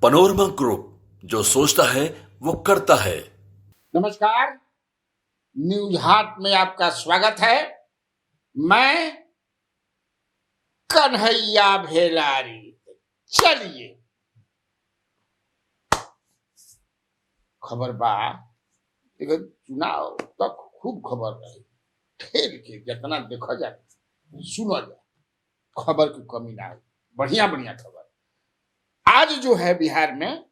Panorama group, जो सोचता है वो करता है। नमस्कार, न्यूज हाट में आपका स्वागत है। मैं कन्हैया भेलारी। चलिए खबर बा, लेकिन चुनाव तक खूब खबर रही, ठेल के जितना देखा जाए सुना जाए, खबर की कमी ना है। बढ़िया बढ़िया खबर आज जो है बिहार में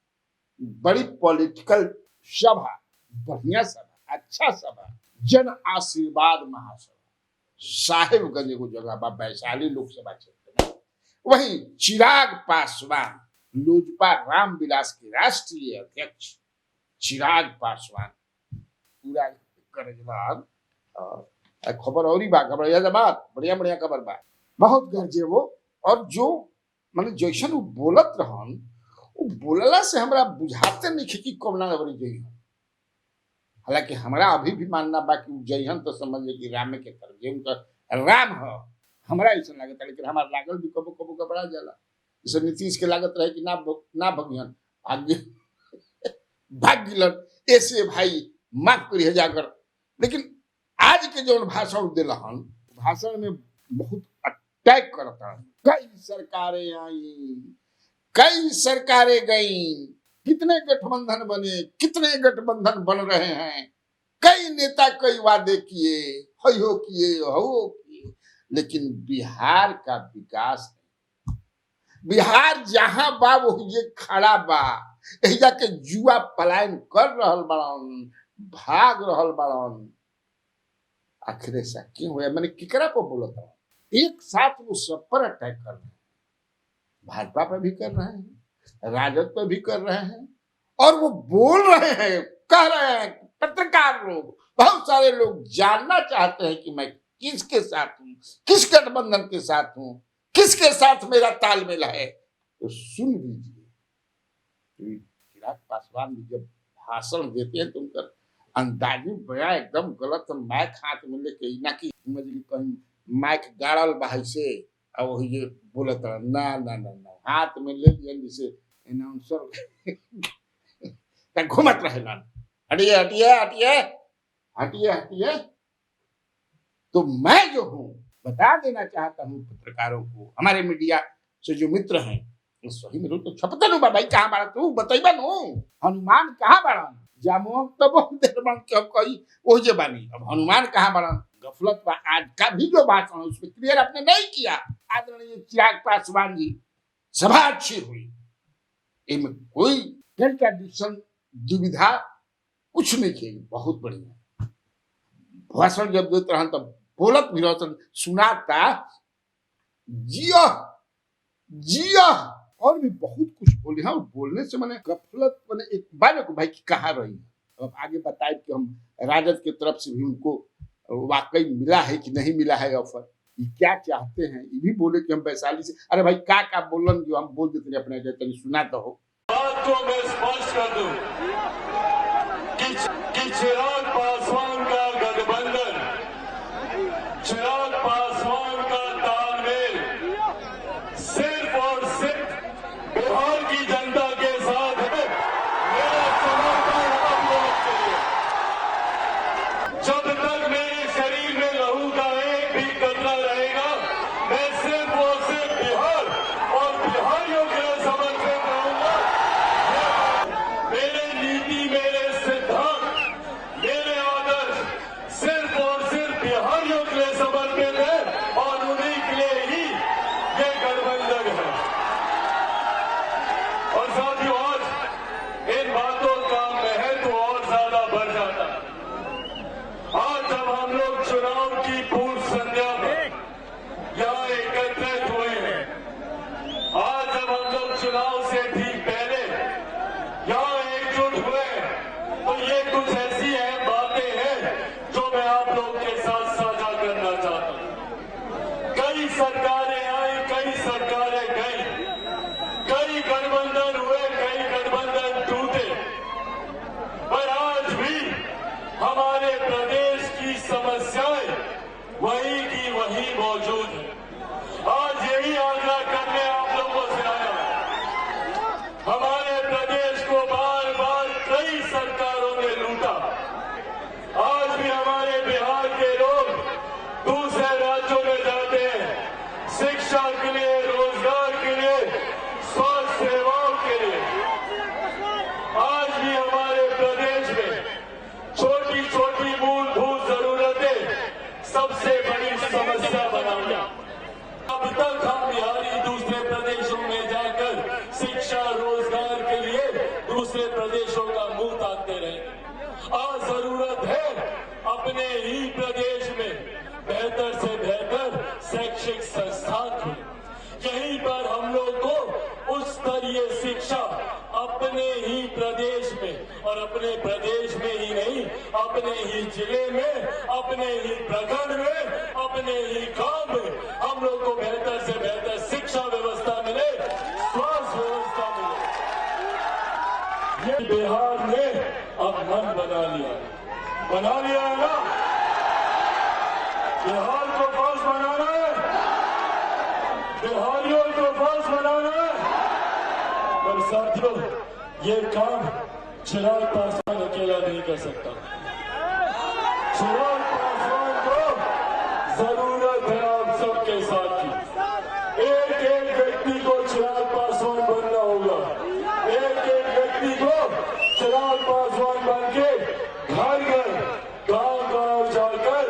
बड़ी पॉलिटिकल सभा, बढ़िया सभा, अच्छा सभा, जन आशीर्वाद महासभा साहेबगंज को जगह बा, वैशाली लोकसभा क्षेत्र में। वहीं चिराग पासवान, लोजपा रामविलास के राष्ट्रीय अध्यक्ष चिराग पासवान पूरा कर्जदार। खबर और ही बा, खबर बात बढ़िया बढ़िया खबर बा, बहुत गरजे वो। और जो मतलब जैसन वो बोलत रहन, वो बोलला से हमरा बुझाते नहीं कि कौना अबरी जई। हालांकि हमरा अभी भी मानना बा कि जइहन तो समझ ले कि राम के तरफ जे उनका राम है, हमरा ऐसा लागत है। लेकिन हमारा लागल भी कबो कबो घबरा जाला। जैसे नीतीश के लागत रहे कि ना भगियन आगे भाग गिलन, ऐसे भाई माफ करिए जाकर। लेकिन आज के जो भाषण दिलहन, भाषण में बहुत अटैक करता है। कई सरकारें आई, कई सरकारें गई, कितने गठबंधन बने, कितने गठबंधन बन रहे हैं, कई नेता कई वादे किए, हो किए, हो किए, लेकिन बिहार का विकास नहीं। बिहार जहां बा वो ये खड़ा बा, एहिजा के जुआ पलायन कर रहल बड़न, भाग रहल बड़न। आखिर ऐसा क्यों हुआ? मैंने किकरा को बोला था, एक साथ वो सब पर अटैक कर रहे हैं। भाजपा पर भी कर रहे हैं, राजद पर भी कर रहे हैं, और वो बोल रहे हैं, कह रहे हैं। पत्रकार लोग, बहुत सारे लोग जानना चाहते हैं कि मैं किसके साथ हूं, किस गठबंधन के साथ हूं, किसके साथ मेरा तालमेल है। तो सुन लीजिए, चिराग पासवान जब भाषण देते हैं तो उनका अंदाजी बया एकदम गलत। माइक हाथ में लेके, ना कि कहीं माइक गाड़ल बाहर से और वही ये बोलत ना ना ना ना, हाथ में ले लिया जैसे अनाउंसर घूमत रहे ना, हटिए हटिए हटिए हटिए हटिए। तो मैं जो हूं बता देना चाहता हूं पत्रकारों को, हमारे मीडिया से जो मित्र हैं, सही में तो छपता नु भाई, कहां बाड़ा तू बताइबा नु, हनुमान कहां बाड़ा? जामुन तो बहुत देर बन के कही वो जे बानी, अब हनुमान कहां बाड़ा? गफलत बा। आज का भी जो भाषण है उसमें क्लियर आपने नहीं किया। आदरणीय चिराग पासवान जी, सभा अच्छी हुई, इनमें कोई कंट्राडिक्शन, दुविधा कुछ नहीं की, बहुत बढ़िया भाषण जब देते रहन तब बोलत भी रहन, सुनाता जिया जिया, और भी बहुत कुछ बोले। हाँ, बोलने से मैंने गफलत मैंने एक बार को भाई कहा रही। अब आगे बताए कि हम राजद की तरफ से भी उनको वाकई मिला है कि नहीं मिला है ऑफर, ये क्या चाहते हैं, ये भी बोले कि हम वैशाली से। अरे भाई का बोलन जो हम बोल देते अपने जैसे सुना तो हो। बात को मैं स्पष्ट कर दूं कि चिराग पासवान का गठबंधन, चिराग पासवान का तालमेल सिर्फ और सिर्फ बिहार की जनता के साथ है। मेरा समर्थन आप लोग के लिए, जब तक मेरे शरीर में लहू का एक भी कतरा रहेगा, मैं सिर्फ और सिर्फ बिहार और बिहारियों के लिए समर्पित रहूंगा। मेरे नीति, मेरे सिद्धांत, मेरे आदर्श सिर्फ और सिर्फ बिहारियों के लिए समर्पित है, और उन्हीं के लिए ही ये गठबंधन है। और साथियों, आज इन बातों का महत्व और ज्यादा बढ़ जाता है। आज जब हम लोग चुनाव की पूर्व संध्या में यहाँ एकत्रित हुए हैं, आज जब हम लोग चुनाव से ठीक पहले यहाँ एकजुट हुए, तो ये कुछ ऐसी अहम बातें हैं जो मैं आप लोग के साथ साझा करना चाहता हूँ। कई सरकारें आई, कई सरकारें गई, कई गठबंधन हुए, कई गठबंधन टूटे, पर आज भी हमारे प्रदेश की समस्याएं वही की वही मौजूद है। आज यही आग्रह करने आप लोगों से आया दूसरे प्रदेशों का मुंह ताकते रहेंगे। आज जरूरत है अपने ही प्रदेश में बेहतर से बेहतर शैक्षिक संस्थान खुले। यहीं पर हम लोग को उच्च स्तरीय शिक्षा अपने ही प्रदेश में, और अपने प्रदेश में ही नहीं, अपने ही जिले में, अपने ही प्रखंड में, अपने ही गांव में हम लोग को बेहतर से बेहतर शिक्षा व्यवस्था मिले, स्वास्थ्य व्यवस्था मिले। ये बिहार ने अब मन बना लिया है ना। बिहार को फर्स्ट बनाना है, बिहारियों को फर्स्ट बनाना है। पर साथियों, ये काम चिराग पासवान अकेला नहीं कर सकता। चिराग पासवान को जरूरत है आप सबके साथ की। एक एक व्यक्ति को चिराग पासवान बनना होगा। एक एक व्यक्ति को चिराग पासवान बन के घर घर, गांव जाकर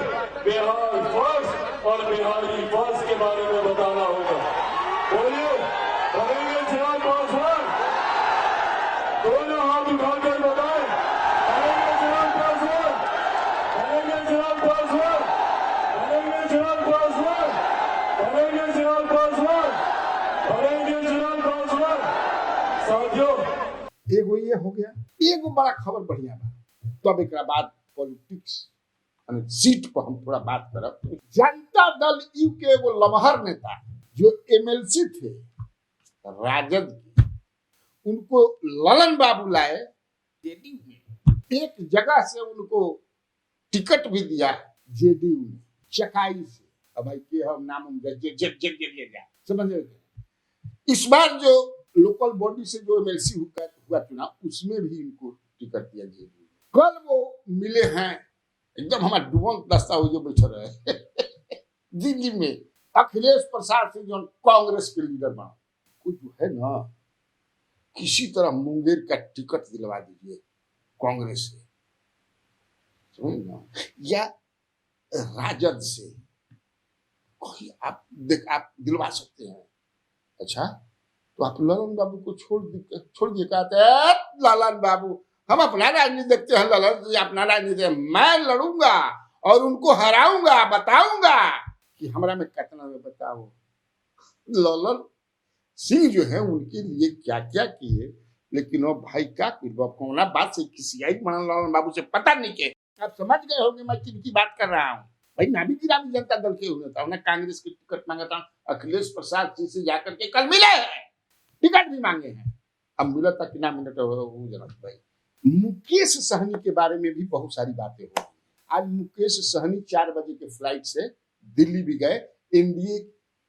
बिहार फर्स्ट और बिहारी फर्स्ट के बारे में बताना होगा। बोलिए, बनेंगे चिराग पासवान? दोनों हाथ उठाकर बताएं, बनेंगे चिराग पासवान? बनेंगे चिराग पासवान? बनेंगे चिराग पासवान? बनेंगे चिराग पासवान? बनेंगे चिराग पासवान? साथियों, एगो ये हो गया। एगो बड़ा खबर बढ़िया बा, तब एक बाद पॉलिटिक्स सीट पर हम थोड़ा बात करब। जनता दल यू के एगो लमहर नेता जो एमएलसी थे राजद के, उनको ललन बाबू लाए जेडीयू में। एक जगह से उनको टिकट भी दिया जेडीयू में, चकाई से। अब भाई के हम नाम समझ रहे। इस बार जो लोकल बॉडी से जो एमएलसी हुआ चुनाव, उसमें भी इनको टिकट दिया जेडीयू। कल वो मिले हैं, एकदम हमारा डुबंक दस्तावेजों में बैठे रहे दिल्ली में। अखिलेश प्रसाद सिंह जो कांग्रेस के लीडर बना, कुछ जो है ना, किसी तरह मुंगेर का टिकट दिलवा दीजिए कांग्रेस से, समझ ना, या राजद से कोई आप दिलवा सकते हैं। अच्छा, तो आप ललन बाबू को छोड़ दिए। कहते हैं ललन बाबू, हम अपना राजनीति देखते हैं, ललन जी अपना राजनीति, मैं लड़ूंगा और उनको हराऊंगा, बताऊंगा कि हमरा में कितना में। बताओ ललन सिंह जो है उनके लिए क्या क्या किए, लेकिन वो भाई क्या कौना बात से किसी आई ललन बाबू से पता नहीं के। आप समझ गए होंगे मैं किनकी बात कर रहा हूँ। भाई नाभी गिरामी जनता दल के हुए था, उन्हें कांग्रेस की टिकट मांगा था। अखिलेश प्रसाद जी से जाकर के कल मिले हैं, टिकट भी मांगे हैं। अब मिला था कि ना मिला तो जरा भाई। मुकेश सहनी के बारे में भी बहुत सारी बातें हो। आज मुकेश सहनी 4 बजे के फ्लाइट से दिल्ली भी गए। एनडीए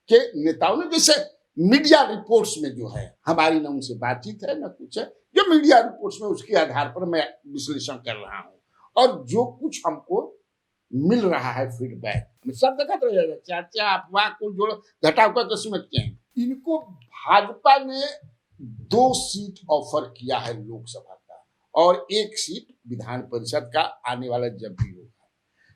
के नेताओं ने, जैसे मीडिया रिपोर्ट्स में जो है, हमारी न उनसे बातचीत है न कुछ है, जो मीडिया रिपोर्ट्स में उसके आधार पर मैं विश्लेषण कर रहा हूँ। और जो कुछ हमको मिल रहा है फीडबैक, सब देखा तो चाचा अफवाह को जोड़ घटा कर समझते हैं। इनको भाजपा ने 2 सीट ऑफर किया है लोकसभा का, और 1 सीट विधान परिषद का आने वाला जब भी होगा।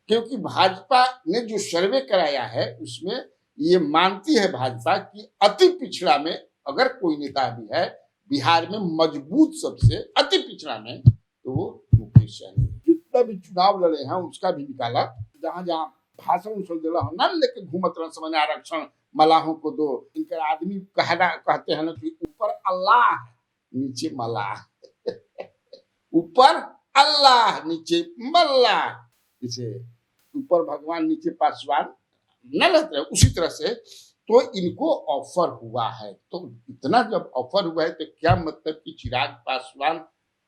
क्योंकि भाजपा ने जो सर्वे कराया है उसमें ये मानती है भाजपा कि अति पिछड़ा में अगर कोई नेता भी है बिहार में मजबूत, सबसे अति पिछड़ा में, तो वो मुकेश सहनी। जितना भी चुनाव लड़े हैं उसका भी निकाला, जहां जहां भाषण दिला हो ना लेके घूमत रह, समझ आरक्षण मलाहों को दो। इनके आदमी कहते हैं ना कि ऊपर अल्लाह नीचे मलाह ऊपर अल्लाह नीचे मल्लाह, इसे ऊपर भगवान नीचे पासवान न रहते हैं, उसी तरह से। तो इनको ऑफर हुआ है, तो इतना जब ऑफर हुआ है तो क्या मतलब कि चिराग पासवान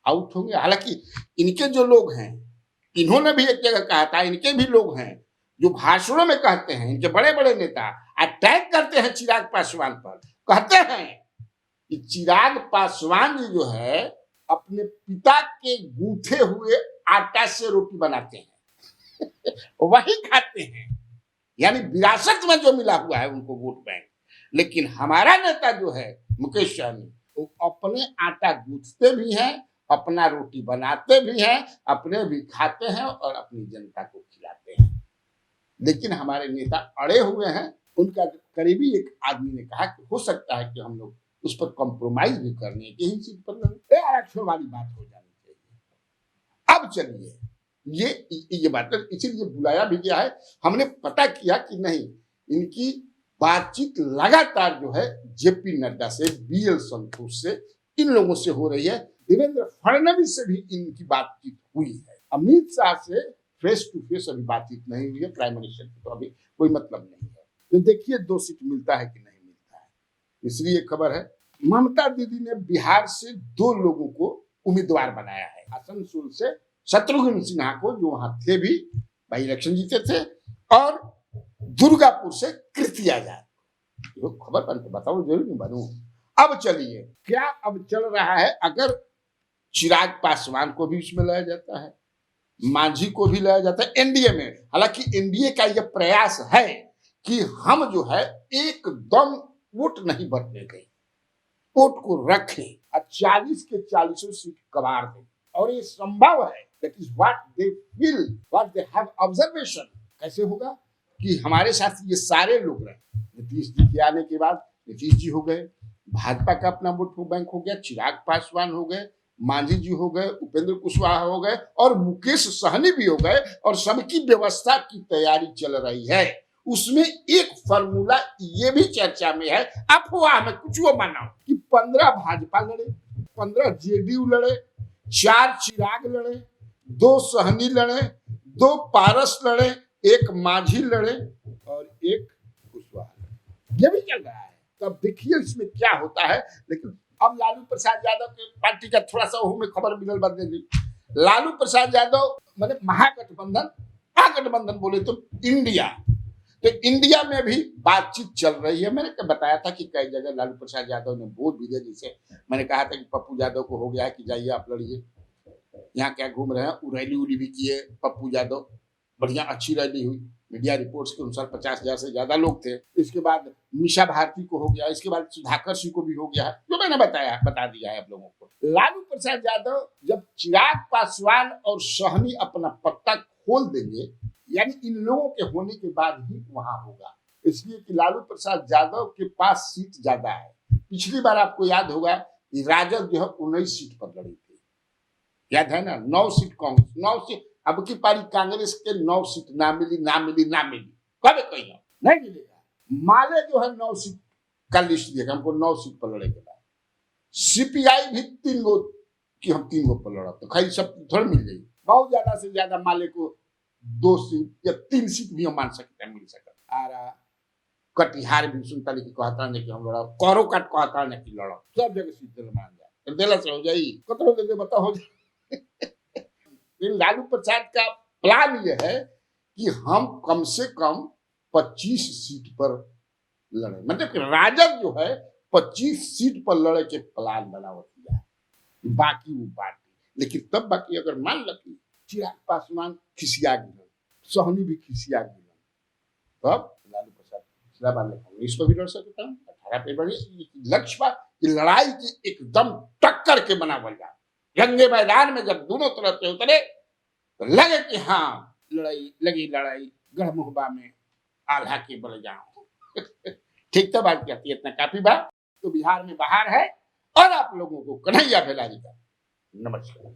आउट होंगे। हालांकि इनके जो लोग हैं, इन्होंने भी एक जगह कहा था, इनके भी लोग हैं जो भाषणों में कहते हैं, इनके बड़े बड़े नेता अटैक करते हैं चिराग पासवान पर, कहते हैं कि चिराग पासवान जी जो है अपने पिता के गूंथे हुए आटा से रोटी बनाते हैं वही खाते हैं, यानी विरासत में जो मिला हुआ है उनको वोट बैंक। लेकिन हमारा नेता जो है मुकेश सहनी, वो अपने आटा गूंथते भी हैं, अपना रोटी बनाते भी हैं, अपने भी खाते हैं और अपनी जनता को खिलाते हैं। लेकिन हमारे नेता अड़े हुए हैं। उनका करीबी एक आदमी ने कहा कि हो सकता है कि हम लोग उस पर कॉम्प्रोमाइज भी करने की ही सीट पर लड़े, आरक्षण वाली बात हो जानी चाहिए। अब चलिए ये बात, इसीलिए बुलाया भी गया है। हमने पता किया कि नहीं, इनकी बातचीत लगातार जो है जेपी नड्डा से, बीएल संतोष से, इन लोगों से हो रही है। देवेंद्र फडणवीस से भी इनकी बातचीत हुई है। अमित शाह से फेस टू फेस अभी बातचीत नहीं हुई है। प्राइम मिनिस्टर की तो अभी कोई मतलब नहीं है। तो देखिए 2 सीट मिलता है कि नहीं मिलता है। इसलिए खबर है ममता दीदी ने बिहार से 2 लोगों को उम्मीदवार बनाया है। आसनसोल से शत्रुघ्न सिन्हा को, जो वहां थे भी, बाई इलेक्शन जीते थे, और दुर्गापुर से कृति आजाद। खबर बन के बताओ, जरूर नहीं बनू। अब चलिए, क्या अब चल रहा है, अगर चिराग पासवान को भी इसमें लाया जाता है, मांझी को भी लाया जाता है एनडीए में। हालांकि एनडीए का यह प्रयास है कि हम जो है एकदम वोट नहीं बढ़ने दें, वोट को रखें और 40 के 40 सीट कबाड़ दें। और ये संभव है, that is what they feel, what they have observation. कैसे होगा कि हमारे साथ ये सारे लोग रहे। नीतीश जी के आने के बाद नीतीश जी हो गए, भाजपा का अपना वोट बैंक हो गया, चिराग पासवान हो गए, मांझी जी हो गए, उपेंद्र कुशवाहा हो गए, और मुकेश सहनी भी हो गए, और सबकी व्यवस्था की तैयारी चल रही है। उसमें एक फॉर्मूला ये भी चर्चा में है, अफवाह में कुछ वो मानो, कि 15 भाजपा लड़े, 15 जेडीयू लड़े, 4 चिराग लड़े, 2 सहनी लड़े, 2 पारस लड़े, 1 मांझी लड़े और 1 कुशवाहा। ये भी चल रहा है। तब देखिए इसमें क्या होता है। लेकिन अब लालू प्रसाद यादव के पार्टी का थोड़ा सा में खबर मिलल बदली। लालू प्रसाद यादव मतलब महागठबंधन बोले तो इंडिया, तो इंडिया में भी बातचीत चल रही है। मैंने बताया था कि कई जगह लालू प्रसाद यादव ने बोल भी दिया, जैसे मैंने कहा था कि पप्पू यादव को हो गया है कि जाइए आप लड़िए, यहाँ क्या घूम रहे हैं। रैली उली भी किए पप्पू यादव, बढ़िया अच्छी रैली हुई। मीडिया रिपोर्ट्स के अनुसार 50,000 से ज्यादा लोग थे। इसके बाद मीशा भारती को हो गया, इसके बाद सुधाकर सिंह को भी हो गया है, जो मैंने बता दिया है आप लोगों को। लालू प्रसाद यादव जब चिराग पासवान और सहनी अपना पत्ता खोल देंगे, यानी इन लोगों के होने के बाद ही वहां होगा। इसलिए कि लालू प्रसाद यादव के पास सीट ज्यादा है। पिछली बार आपको याद होगा कि राजद जो है 19 सीट पर लड़ी थी, याद है ना। 9 सीट कांग्रेस, 9 सीट। अब की पारी कांग्रेस के 9 सीट ना मिली कभी कोई नहीं मिलेगा। माले जो है 9 सीट का लिस्ट दिया, हमको 9 सीट पर लड़े के बाद। सीपीआई भी 3 गो कि हम 3 गो पर लड़ा, तो खाली सब थोड़ा मिल जाएगी। बहुत ज्यादा से ज्यादा माले को 2 सीट या 3 सीट भी हम मान सकते हैं, मिल सकता। आ कटिहार भी सुनता नहीं कि कहता नहीं कि हम लड़ा, करो काट कहता नहीं कि लड़ा, सब जगह सीट मान जाए, दिला से हो जाए, कतरो दे बताओ हो जाए। लालू प्रसाद का प्लान यह है कि हम कम से कम 25 सीट पर लड़े, मतलब कि राजद जो है 25 सीट पर लड़े के प्लान बना दिया है। बाकी वो पार्टी, लेकिन तब बाकी अगर मान लगी चिराग पासवान खिसिया गिलन, सहनी भी खिसिया गिलन, तब लालू प्रसाद पिछला बार 19 पर भी लड़ सकता है, 18 पे बढ़ी। लक्ष्य की लड़ाई की एकदम टक्कर के बनावल जाए। जंगे मैदान में जब दोनों तरफ से उतरे तो लगे कि हाँ लड़ाई गढ़ मुहबा में आल्हा के बल जाओ। ठीक तो बात कहती है, इतना काफी बात। तो बिहार में बाहर है, और आप लोगों को कन्हैया भेलारी का नमस्कार।